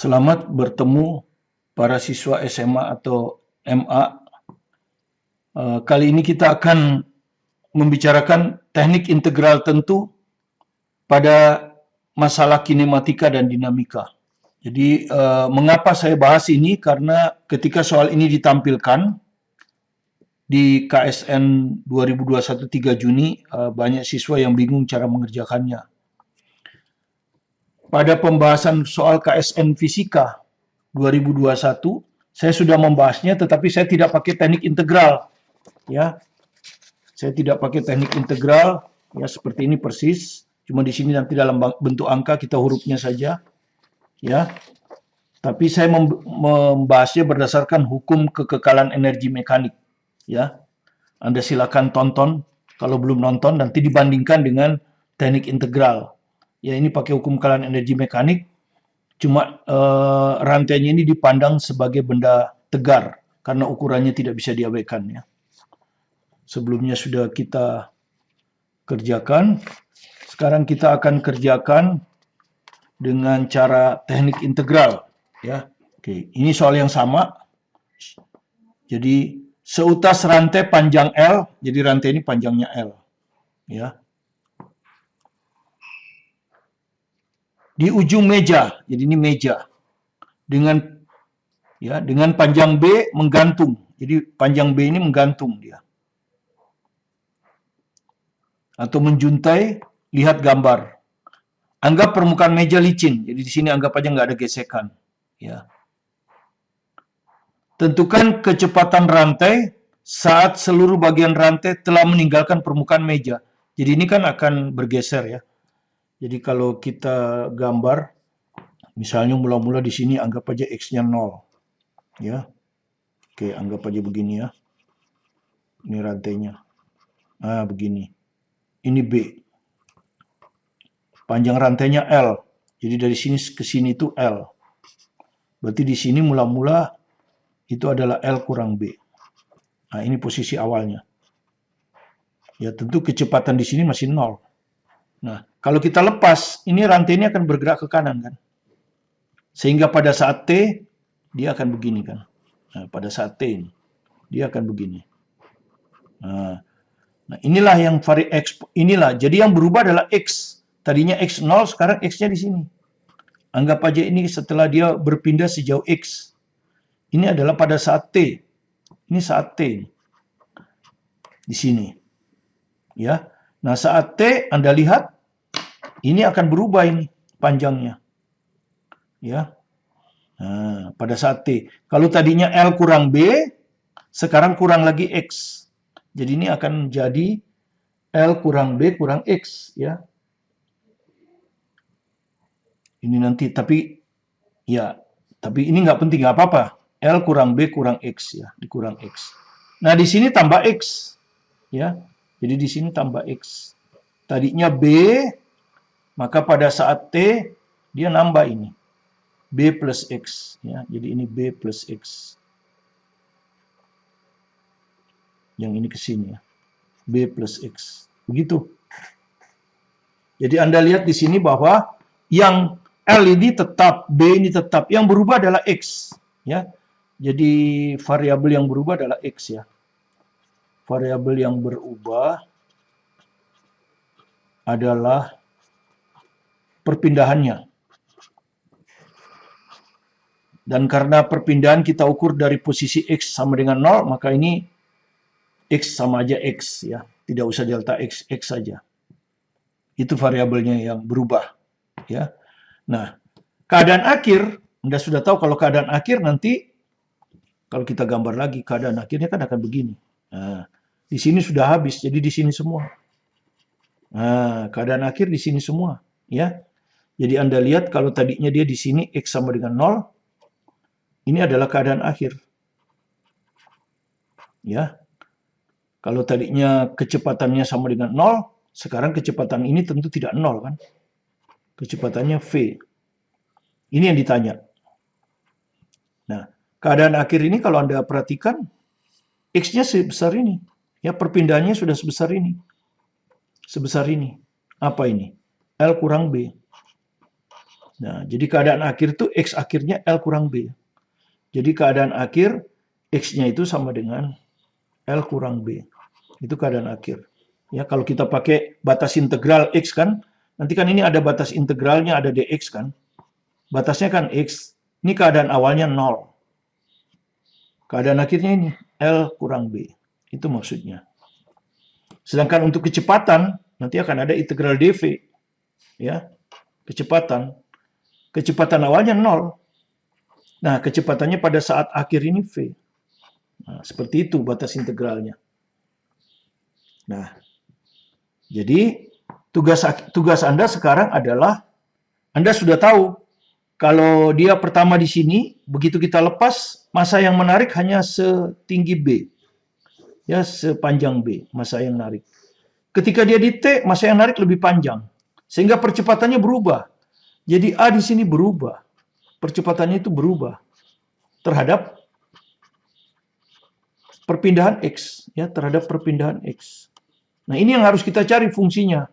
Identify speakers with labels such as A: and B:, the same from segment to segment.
A: Selamat bertemu para siswa SMA atau MA. Kali ini kita akan membicarakan teknik integral tentu pada masalah kinematika dan dinamika. Jadi, mengapa saya bahas ini? Karena ketika soal ini ditampilkan di KSN 2021 3 Juni, banyak siswa yang bingung cara mengerjakannya. Pada pembahasan soal KSN Fisika 2021, saya sudah membahasnya, tetapi saya tidak pakai teknik integral. Ya, saya tidak pakai teknik integral. Ya, seperti ini persis. Cuma di sini nanti dalam bentuk angka kita hurufnya saja. Ya, tapi saya membahasnya berdasarkan hukum kekekalan energi mekanik. Ya, Anda silakan tonton. Kalau belum nonton, nanti dibandingkan dengan teknik integral. Ya, ini pakai hukum kekekalan energi mekanik. Cuma rantainya ini dipandang sebagai benda tegar karena ukurannya tidak bisa diabaikan. Ya. Sebelumnya sudah kita kerjakan. Sekarang kita akan kerjakan dengan cara teknik integral. Ya, oke. Ini soal yang sama. Jadi seutas rantai panjang L. Jadi rantai ini panjangnya L. Ya. Di ujung meja. Jadi ini meja. Dengan panjang B menggantung. Jadi panjang B ini menggantung dia. Atau menjuntai, lihat gambar. Anggap permukaan meja licin. Jadi di sini anggap aja nggak ada gesekan. Ya. Tentukan kecepatan rantai saat seluruh bagian rantai telah meninggalkan permukaan meja. Jadi ini kan akan bergeser ya. Jadi kalau kita gambar, misalnya mula-mula di sini anggap aja X-nya 0. Ya. Oke, anggap aja begini ya. Ini rantainya. Nah, begini. Ini B. Panjang rantainya L. Jadi dari sini ke sini itu L. Berarti di sini mula-mula itu adalah L kurang B. Nah, ini posisi awalnya. Ya, tentu kecepatan di sini masih 0. Nah, kalau kita lepas, ini rantai ini akan bergerak ke kanan kan. Sehingga pada saat T, dia akan begini kan. Nah, pada saat T ini, dia akan begini. Nah, inilah yang inilah. Jadi yang berubah adalah X. Tadinya X0, sekarang X-nya di sini. Anggap aja ini setelah dia berpindah sejauh X. Ini adalah pada saat T. Ini saat T. Di sini. Ya. Nah, saat T, Anda lihat, ini akan berubah ini, panjangnya. Ya. Nah, pada saat T. Kalau tadinya L kurang B, sekarang kurang lagi X. Jadi ini akan menjadi L kurang B kurang X. Ya. Ini nanti, tapi ini nggak penting, nggak apa-apa. L kurang B kurang X ya, dikurang X. Nah, di sini tambah X. Ya. Jadi di sini tambah X. Tadinya B, maka pada saat T, dia nambah ini. B plus X. Ya. Jadi ini B plus X. Yang ini ke sini ya. B plus X. Begitu. Jadi Anda lihat di sini bahwa yang L ini tetap, B ini tetap. Yang berubah adalah X. Ya. Jadi variabel yang berubah adalah X ya. Variabel yang berubah adalah perpindahannya. Dan karena perpindahan kita ukur dari posisi X sama dengan 0, maka ini X sama aja X ya. Tidak usah delta X, X saja. Itu variabelnya yang berubah. Ya. Nah, keadaan akhir, Anda sudah tahu kalau keadaan akhir nanti, kalau kita gambar lagi, keadaan akhirnya kan akan begini. Nah, di sini sudah habis, jadi di sini semua. Nah, keadaan akhir di sini semua. Ya. Jadi Anda lihat kalau tadinya dia di sini X sama dengan 0, ini adalah keadaan akhir. Ya. Kalau tadinya kecepatannya sama dengan 0, sekarang kecepatan ini tentu tidak 0 kan. Kecepatannya V. Ini yang ditanya. Nah, keadaan akhir ini kalau Anda perhatikan, X-nya sebesar ini. Ya, perpindahannya sudah sebesar ini. Sebesar ini. Apa ini? L kurang B. Nah, jadi keadaan akhir itu X akhirnya L kurang B. Jadi keadaan akhir X-nya itu sama dengan L kurang B. Itu keadaan akhir. Ya, kalau kita pakai batas integral X kan, nanti kan ini ada batas integralnya, ada dx kan. Batasnya kan X. Ini keadaan awalnya 0. Keadaan akhirnya ini L kurang B. Itu maksudnya. Sedangkan untuk kecepatan, nanti akan ada integral dv. Ya, kecepatan. Kecepatan awalnya 0. Nah, kecepatannya pada saat akhir ini V. Nah, seperti itu batas integralnya. Nah, jadi tugas Anda sekarang adalah Anda sudah tahu kalau dia pertama di sini, begitu kita lepas, massa yang menarik hanya setinggi B. Ya, sepanjang B, massa yang narik. Ketika dia di T, massa yang narik lebih panjang. Sehingga percepatannya berubah. Jadi A di sini berubah. Percepatannya itu berubah terhadap perpindahan X, ya, terhadap perpindahan X. Nah, ini yang harus kita cari fungsinya.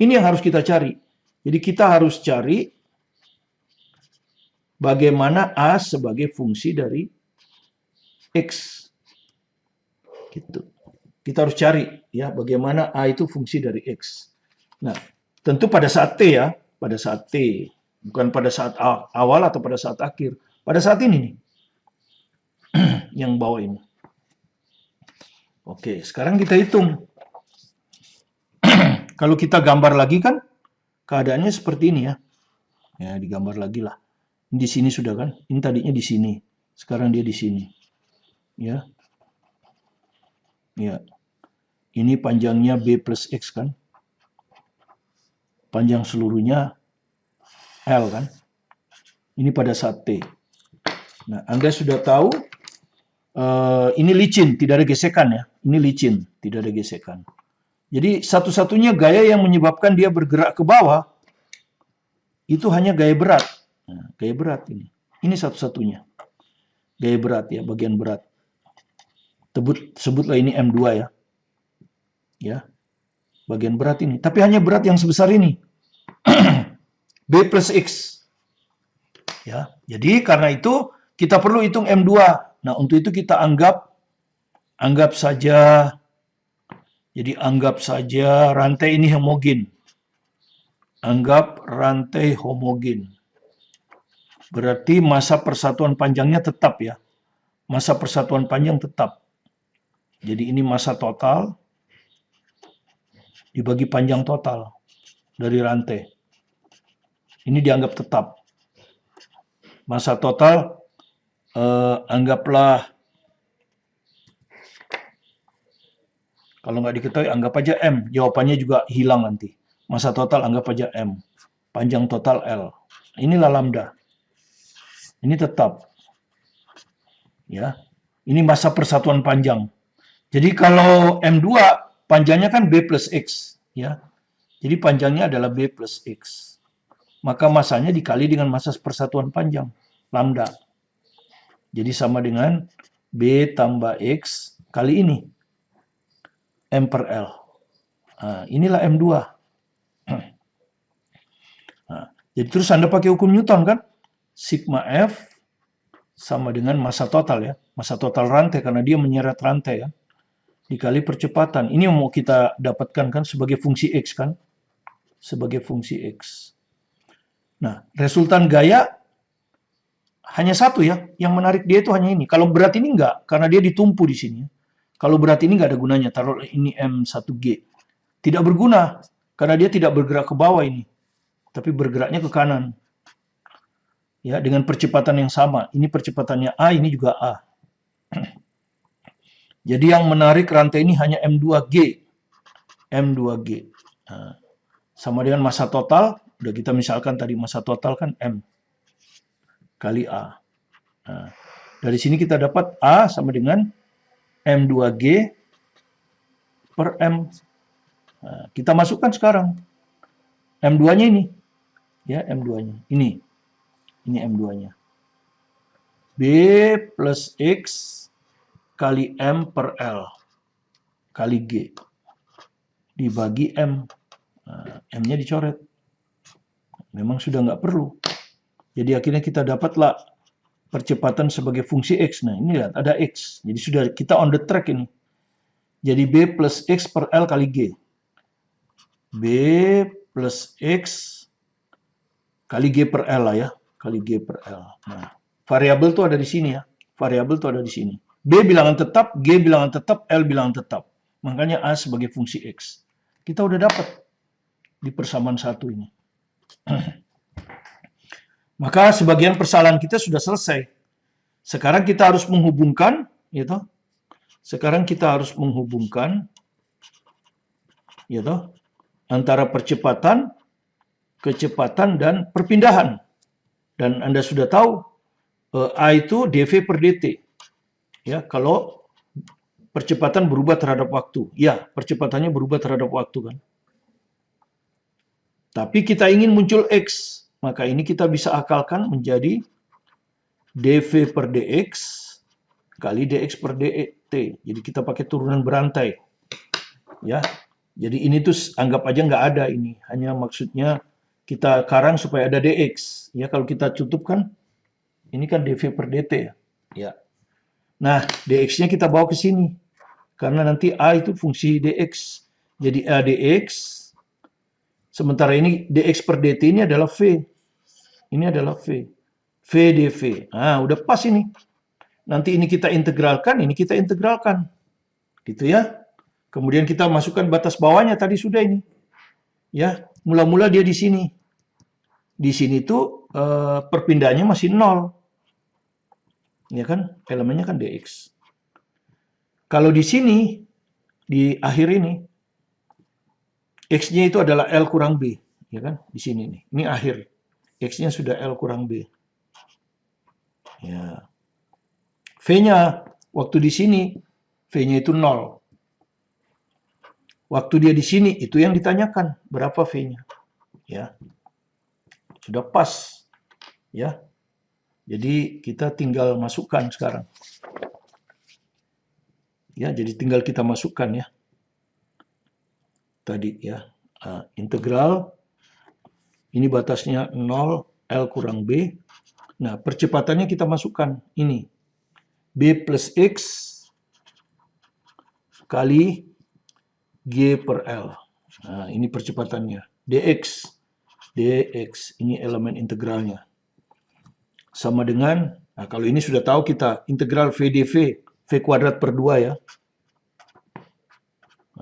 A: Ini yang harus kita cari. Jadi kita harus cari bagaimana A sebagai fungsi dari X. Gitu. Kita harus cari ya bagaimana A itu fungsi dari X. Nah, tentu pada saat T ya, pada saat T, bukan pada saat awal atau pada saat akhir. Pada saat ini nih. Yang bawah ini. Oke, sekarang kita hitung. Kalau kita gambar lagi kan keadaannya seperti ini ya. Ya, digambar lagi lah. Di sini sudah kan? Ini tadinya di sini. Sekarang dia di sini. Ya. Ya. Ini panjangnya B plus X kan? Panjang seluruhnya L kan? Ini pada saat T. Nah, Anda sudah tahu ini licin, tidak ada gesekan ya. Ini licin, tidak ada gesekan. Jadi satu-satunya gaya yang menyebabkan dia bergerak ke bawah itu hanya gaya berat. Nah, gaya berat ini. Ini satu-satunya. Gaya berat ya, bagian berat. Sebutlah ini M2 ya. Ya. Bagian berat ini. Tapi hanya berat yang sebesar ini. B plus X. Ya. Jadi karena itu kita perlu hitung M2. Nah, untuk itu kita anggap saja, jadi anggap saja rantai ini homogen. Anggap rantai homogen. Berarti massa persatuan panjangnya tetap ya. Massa persatuan panjang tetap. Jadi ini massa total dibagi panjang total dari rantai. Ini dianggap tetap. Massa total anggaplah, kalau nggak diketahui anggap aja M. Jawabannya juga hilang nanti. Massa total anggap aja M. Panjang total L. Inilah lambda. Ini tetap. Ya. Ini massa persatuan panjang. Jadi kalau M2 panjangnya kan B plus X. Ya. Jadi panjangnya adalah B plus X. Maka massanya dikali dengan massa persatuan panjang. Lambda. Jadi sama dengan B tambah X kali ini. M per L. Nah, inilah M2. Nah, jadi terus Anda pakai hukum Newton kan? Sigma F sama dengan massa total ya. Massa total rantai karena dia menyeret rantai ya. Dikali percepatan. Ini yang mau kita dapatkan kan sebagai fungsi X kan? Sebagai fungsi X. Nah, resultan gaya hanya satu ya. Yang menarik dia itu hanya ini. Kalau berat ini enggak, karena dia ditumpu di sini. Kalau berat ini enggak ada gunanya. Taruh ini M1G. Tidak berguna, karena dia tidak bergerak ke bawah ini. Tapi bergeraknya ke kanan. Ya, dengan percepatan yang sama. Ini percepatannya A, ini juga A. Jadi yang menarik rantai ini hanya M2G. M2G. Nah, sama dengan massa total. Udah kita misalkan tadi massa total kan M kali A. Nah, dari sini kita dapat A sama dengan M2G per M. Nah, kita masukkan sekarang. M2-nya ini. Ya, M2-nya. Ini M2-nya. B plus X kali M per L kali G dibagi M. Nah, M-nya dicoret. Memang sudah nggak perlu. Jadi akhirnya kita dapatlah percepatan sebagai fungsi X. Nah ini lihat, ada X. Jadi sudah kita on the track ini. Jadi B plus X per L kali G. B plus X kali G per L lah ya. Kali G per L. Nah, variabel tuh ada di sini ya. Variabel tuh ada di sini. B bilangan tetap, G bilangan tetap, L bilangan tetap. Makanya A sebagai fungsi X. Kita udah dapat di persamaan satu ini. Maka sebagian persalahan kita sudah selesai. Sekarang kita harus menghubungkan, gitu. Sekarang kita harus menghubungkan, gitu, antara percepatan, kecepatan, dan perpindahan. Dan Anda sudah tahu, A itu dV per dt. Ya, kalau percepatan berubah terhadap waktu. Ya, percepatannya berubah terhadap waktu kan. Tapi kita ingin muncul X. Maka ini kita bisa akalkan menjadi dV per dx kali dx per dt. Jadi kita pakai turunan berantai. Ya, jadi ini tuh anggap aja nggak ada ini. Hanya maksudnya kita karang supaya ada dx. Ya, kalau kita tutupkan, ini kan dv per dt ya. Ya. Nah, dx-nya kita bawa ke sini. Karena nanti A itu fungsi dx. Jadi A dx. Sementara ini dx per dt ini adalah V. Ini adalah V. V dv. Nah, udah pas ini. Nanti ini kita integralkan, ini kita integralkan. Gitu ya. Kemudian kita masukkan batas bawahnya tadi sudah ini. Ya, mula-mula dia di sini. Di sini tuh perpindahannya masih 0. Ya kan? Elemennya kan dx. Kalau di sini, di akhir ini, X-nya itu adalah L kurang B. Ya kan? Di sini nih. Ini akhir. X-nya sudah L kurang B. Ya. V-nya, waktu di sini, V-nya itu 0. Waktu dia di sini, itu yang ditanyakan. Berapa V-nya? Ya. Sudah pas. Ya. Jadi kita tinggal masukkan sekarang. Ya, jadi tinggal kita masukkan ya. Tadi ya. Integral. Ini batasnya 0, L kurang B. Nah, percepatannya kita masukkan. Ini. B plus X kali G per L. Nah, ini percepatannya. dx. dx. Ini elemen integralnya. Sama dengan, nah kalau ini sudah tahu kita, integral V dV, V kuadrat per 2 ya.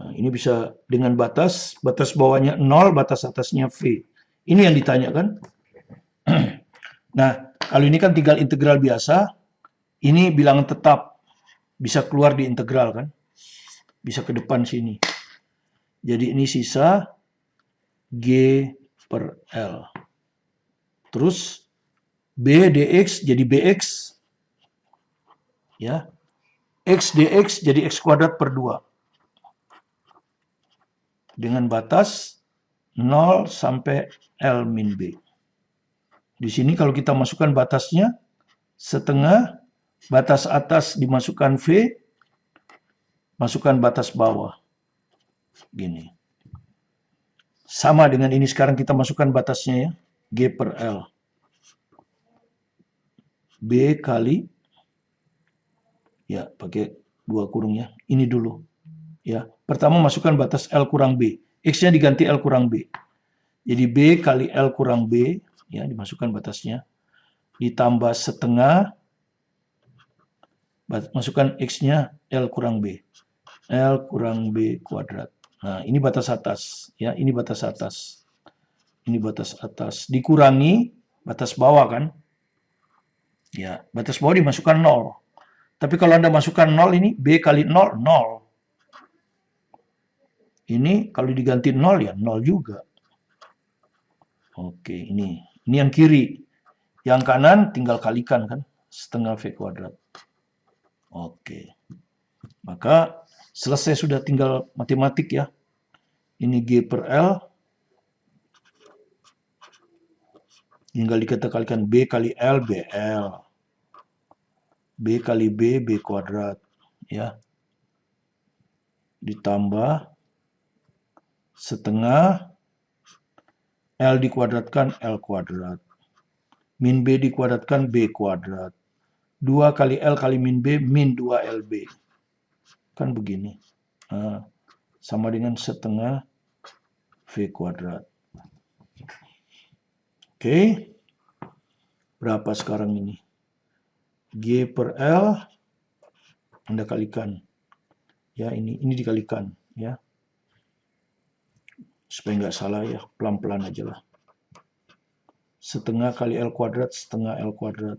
A: Nah, ini bisa dengan batas bawahnya 0, batas atasnya V. Ini yang ditanyakan. Nah, kalau ini kan tinggal integral biasa, ini bilangan tetap, bisa keluar di integral kan. Bisa ke depan sini. Jadi ini sisa G per L. Terus B dx jadi bx. Ya. X dx jadi x kuadrat per 2. Dengan batas 0 sampai L min B. Di sini kalau kita masukkan batasnya, setengah, batas atas dimasukkan V, masukkan batas bawah. Gini. Sama dengan ini sekarang kita masukkan batasnya ya. G per L. B kali, ya pakai 2 kurung ya. Ini dulu. Ya, pertama masukkan batas L kurang B. X-nya diganti L kurang B. Jadi B kali L kurang B, ya dimasukkan batasnya. Ditambah setengah, masukkan X-nya L kurang B. L kurang B kuadrat. Nah, ini batas atas. Ya, ini batas atas. Ini batas atas. Dikurangi batas bawah kan. Ya, batas bawah dimasukkan 0. Tapi kalau Anda masukkan 0 ini, B kali 0, 0. Ini kalau diganti 0 ya 0 juga. Oke, ini yang kiri. Yang kanan tinggal kalikan kan, setengah V kuadrat. Oke. Maka selesai sudah, tinggal matematik ya. Ini G per L. Tinggal dikalikan B kali L, BL. B kali B, B kuadrat. Ya. Ditambah setengah L dikuadratkan L kuadrat. Min B dikuadratkan B kuadrat. 2 kali L kali min B, min 2LB. Kan begini. Nah, sama dengan setengah V kuadrat. Oke. Berapa sekarang ini? G per L, Anda kalikan. Ya, ini dikalikan. Ya. Supaya nggak salah ya, pelan-pelan aja lah. Setengah kali L kuadrat, setengah L kuadrat.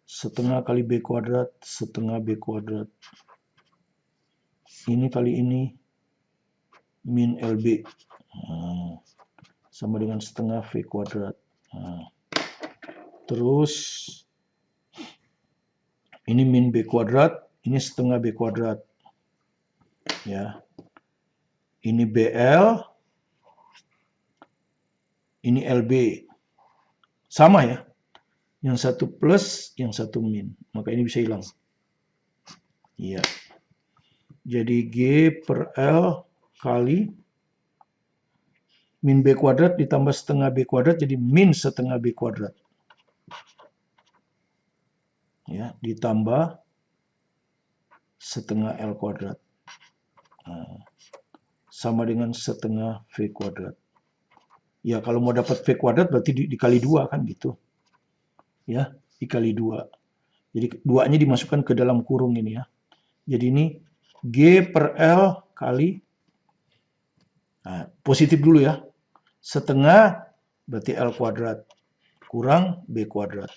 A: Setengah kali B kuadrat, setengah B kuadrat. Ini kali ini, min LB. Nah, sama dengan setengah V kuadrat. Nah, terus, ini min B kuadrat, ini setengah B kuadrat. Ya. Ini BL, ini LB. Sama ya. Yang satu plus, yang satu min. Maka ini bisa hilang. Iya. Jadi G per L kali min B kuadrat ditambah setengah B kuadrat jadi min setengah B kuadrat. Ya, ditambah setengah L kuadrat. Nah, sama dengan setengah V kuadrat. Ya, kalau mau dapat V kuadrat berarti dikali 2 kan gitu. Ya, dikali 2. Jadi 2-nya dimasukkan ke dalam kurung ini ya. Jadi ini G per L kali, nah, positif dulu ya. Setengah berarti L kuadrat kurang B kuadrat.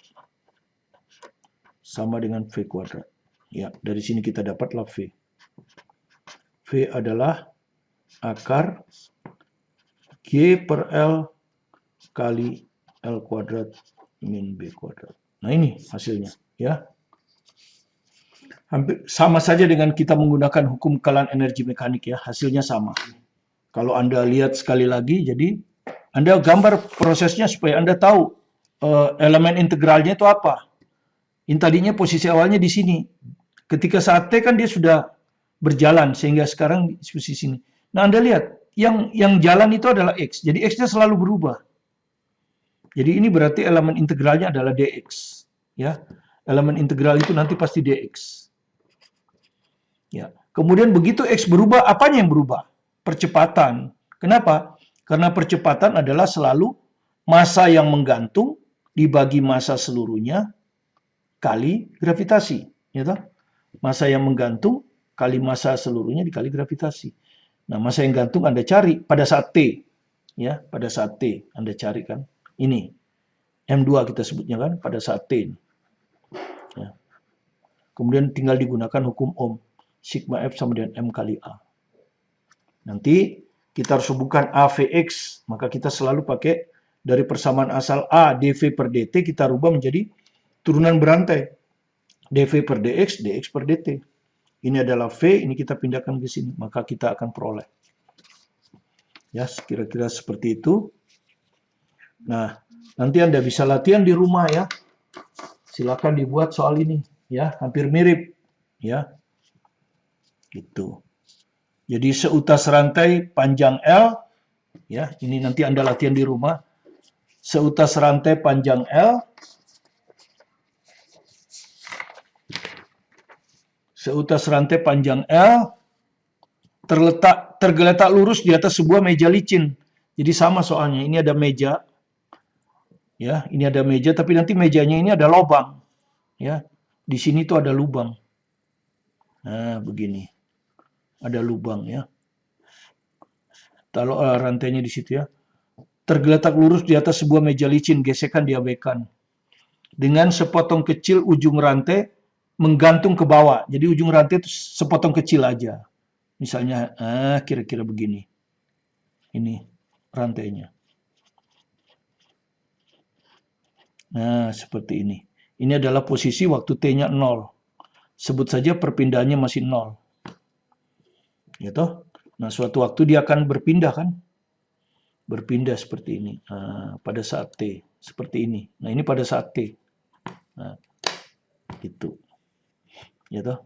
A: Sama dengan V kuadrat. Ya, dari sini kita dapatlah V. V adalah akar G per L kali L kuadrat min B kuadrat. Nah ini hasilnya ya. Hampir sama saja dengan kita menggunakan hukum kekalahan energi mekanik ya, hasilnya sama. Kalau Anda lihat sekali lagi, jadi Anda gambar prosesnya supaya Anda tahu elemen integralnya itu apa. Ini tadinya posisi awalnya di sini. Ketika saat T kan dia sudah berjalan sehingga sekarang di posisi sini. Nah, Anda lihat yang jalan itu adalah X. Jadi X-nya selalu berubah. Jadi ini berarti elemen integralnya adalah dx, ya. Elemen integral itu nanti pasti dx. Ya. Kemudian begitu X berubah, apanya yang berubah? Percepatan. Kenapa? Karena percepatan adalah selalu massa yang menggantung dibagi massa seluruhnya kali gravitasi, ya toh? Massa yang menggantung kali massa seluruhnya dikali gravitasi. Nah, massa yang gantung Anda cari pada saat T. Ya, pada saat T Anda cari kan. Ini M2 kita sebutnya kan pada saat T. Ya. Kemudian tinggal digunakan hukum Ohm. Sigma F sama dengan M kali A. Nanti kita harus hubungkan AVX, maka kita selalu pakai dari persamaan asal A dV per dt kita rubah menjadi turunan berantai. dV per dx, dx per dt. Ini adalah V, ini kita pindahkan ke sini, maka kita akan peroleh. Ya, kira-kira seperti itu. Nah, nanti Anda bisa latihan di rumah ya. Silakan dibuat soal ini ya, hampir mirip ya. Gitu. Jadi seutas rantai panjang L ya, ini nanti Anda latihan di rumah. Seutas rantai panjang L, seutas rantai panjang L tergeletak lurus di atas sebuah meja licin. Jadi sama soalnya, ini ada meja. Ya, ini ada meja tapi nanti mejanya ini ada lubang. Ya. Di sini tuh ada lubang. Nah, begini. Ada lubang ya. Taruh rantainya di situ ya. Tergeletak lurus di atas sebuah meja licin, gesekan diabaikan. Dengan sepotong kecil ujung rantai menggantung ke bawah. Jadi ujung rantai itu sepotong kecil aja. Misalnya, kira-kira begini. Ini rantainya. Nah, seperti ini. Ini adalah posisi waktu T-nya 0. Sebut saja perpindahannya masih 0. Ya toh? Nah, suatu waktu dia akan berpindah kan? Berpindah seperti ini. Nah, pada saat T. Seperti ini. Nah, ini pada saat T. Nah, itu. Ya toh?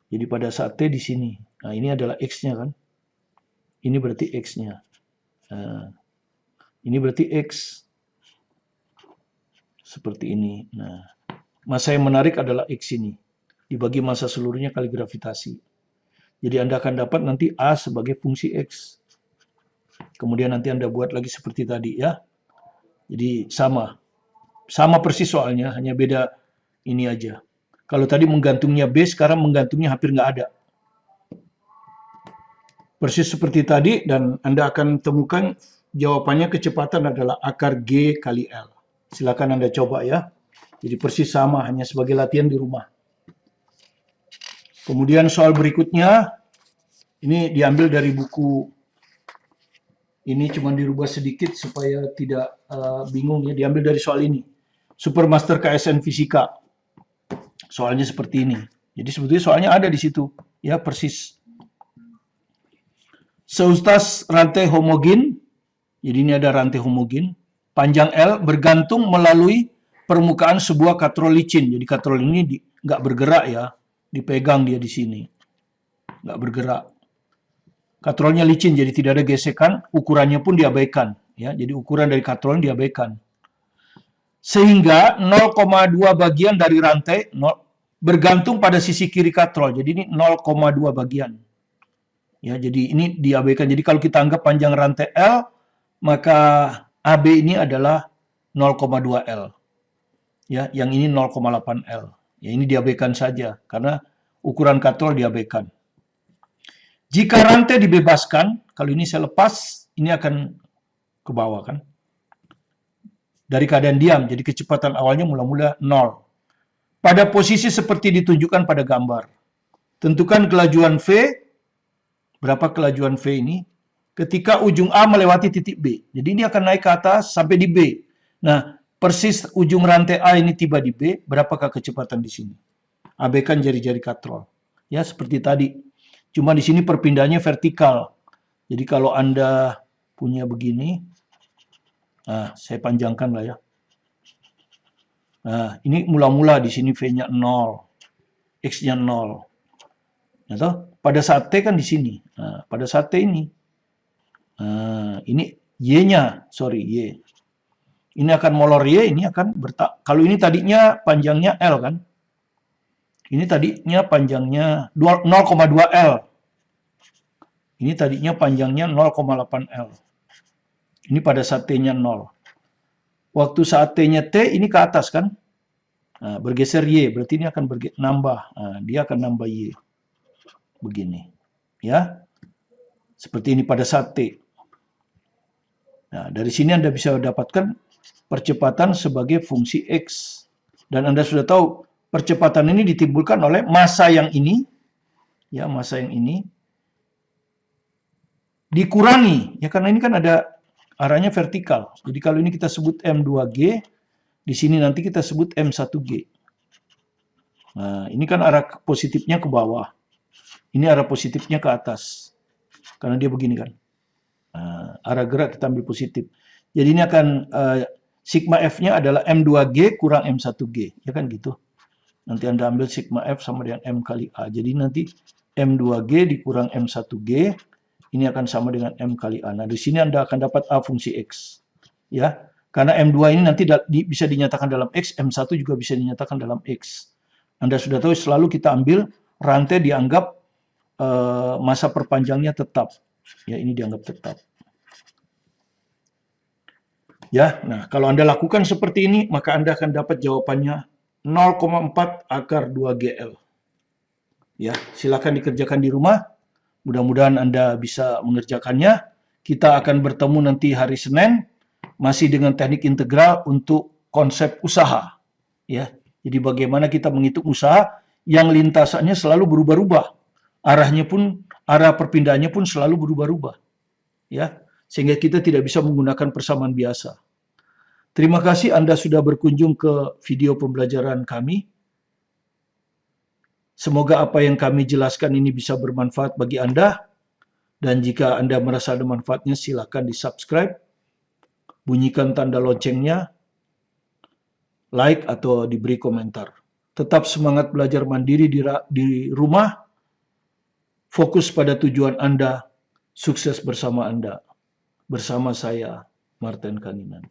A: Jadi pada saat T di sini. Nah, ini adalah X-nya kan? Ini berarti X-nya. Nah, Ini berarti X. Seperti ini. Nah, massa yang menarik adalah X ini. Dibagi massa seluruhnya kali gravitasi. Jadi Anda akan dapat nanti A sebagai fungsi X. Kemudian nanti Anda buat lagi seperti tadi ya. Jadi sama. Sama persis soalnya, hanya beda ini aja. Kalau tadi menggantungnya B, sekarang menggantungnya hampir nggak ada. Persis seperti tadi, dan Anda akan temukan jawabannya kecepatan adalah akar G kali L. Silakan Anda coba ya. Jadi persis sama, hanya sebagai latihan di rumah. Kemudian soal berikutnya, ini diambil dari buku, ini cuma dirubah sedikit supaya tidak bingung ya, diambil dari soal ini. Supermaster KSN Fisika. Soalnya seperti ini. Jadi sebetulnya soalnya ada di situ, ya persis. Seutas rantai homogen, jadi ini ada rantai homogen, panjang L bergantung melalui permukaan sebuah katrol licin. Jadi katrol ini nggak bergerak ya, dipegang dia di sini, nggak bergerak. Katrolnya licin, jadi tidak ada gesekan, ukurannya pun diabaikan. Ya, jadi ukuran dari katrol diabaikan. Sehingga 0,2 bagian dari rantai bergantung pada sisi kiri katrol. Jadi ini 0,2 bagian. Ya, jadi ini diabaikan. Jadi kalau kita anggap panjang rantai L, maka AB ini adalah 0,2 L. Ya, yang ini 0,8 L. Ya, ini diabaikan saja karena ukuran katrol diabaikan. Jika rantai dibebaskan, kalau ini saya lepas, ini akan ke bawah kan. Dari keadaan diam, jadi kecepatan awalnya mula-mula 0. Pada posisi seperti ditunjukkan pada gambar. Tentukan kelajuan V, berapa kelajuan V ini, ketika ujung A melewati titik B. Jadi ini akan naik ke atas sampai di B. Nah, persis ujung rantai A ini tiba di B, berapakah kecepatan di sini? Abaikan jari-jari katrol. Ya, seperti tadi. Cuma di sini perpindahannya vertikal. Jadi kalau Anda punya begini, nah, saya panjangkan lah ya. Nah, ini mula-mula di sini V-nya 0, X-nya 0. Nah, pada saat T kan di sini. Nah, pada saat T ini, nah, ini Y-nya, Y. Ini akan molor Y, ini akan kalau ini tadinya panjangnya L kan. Ini tadinya panjangnya 0,2 L. Ini tadinya panjangnya 0,8 L. Ini pada saat T-nya 0. Waktu saat T-nya T, ini ke atas kan. Nah, bergeser Y, berarti ini akan nambah. Nah, dia akan nambah Y. Begini. Ya. Seperti ini pada saat T. Nah, dari sini Anda bisa dapatkan percepatan sebagai fungsi X. Dan Anda sudah tahu, percepatan ini ditimbulkan oleh massa yang ini. Ya, massa yang ini. Dikurangi. Ya, karena ini kan ada arahnya vertikal. Jadi kalau ini kita sebut M2G, di sini nanti kita sebut M1G. Nah, ini kan arah positifnya ke bawah. Ini arah positifnya ke atas. Karena dia begini kan. Nah, arah gerak kita ambil positif. Jadi ini akan sigma F-nya adalah M2G kurang M1G. Ya kan gitu. Nanti Anda ambil sigma F sama dengan M kali A. Jadi nanti M2G dikurang M1G. Ini akan sama dengan M kali A. Nah, di sini Anda akan dapat A fungsi X. Ya, karena M2 ini nanti bisa dinyatakan dalam X, M1 juga bisa dinyatakan dalam X. Anda sudah tahu selalu kita ambil rantai dianggap masa perpanjangnya tetap. Ya, ini dianggap tetap. Ya, nah kalau Anda lakukan seperti ini, maka Anda akan dapat jawabannya 0,4 akar 2GL. Ya, silakan dikerjakan di rumah. Mudah-mudahan Anda bisa mengerjakannya. Kita akan bertemu nanti hari Senin, masih dengan teknik integral untuk konsep usaha. Ya, jadi bagaimana kita menghitung usaha yang lintasannya selalu berubah-ubah. Arahnya pun, arah perpindahannya pun selalu berubah-ubah. Ya, sehingga kita tidak bisa menggunakan persamaan biasa. Terima kasih Anda sudah berkunjung ke video pembelajaran kami. Semoga apa yang kami jelaskan ini bisa bermanfaat bagi Anda. Dan jika Anda merasa ada manfaatnya, silakan di-subscribe, bunyikan tanda loncengnya, like atau diberi komentar. Tetap semangat belajar mandiri di rumah, fokus pada tujuan Anda, sukses bersama Anda, bersama saya. Martin Kaninan.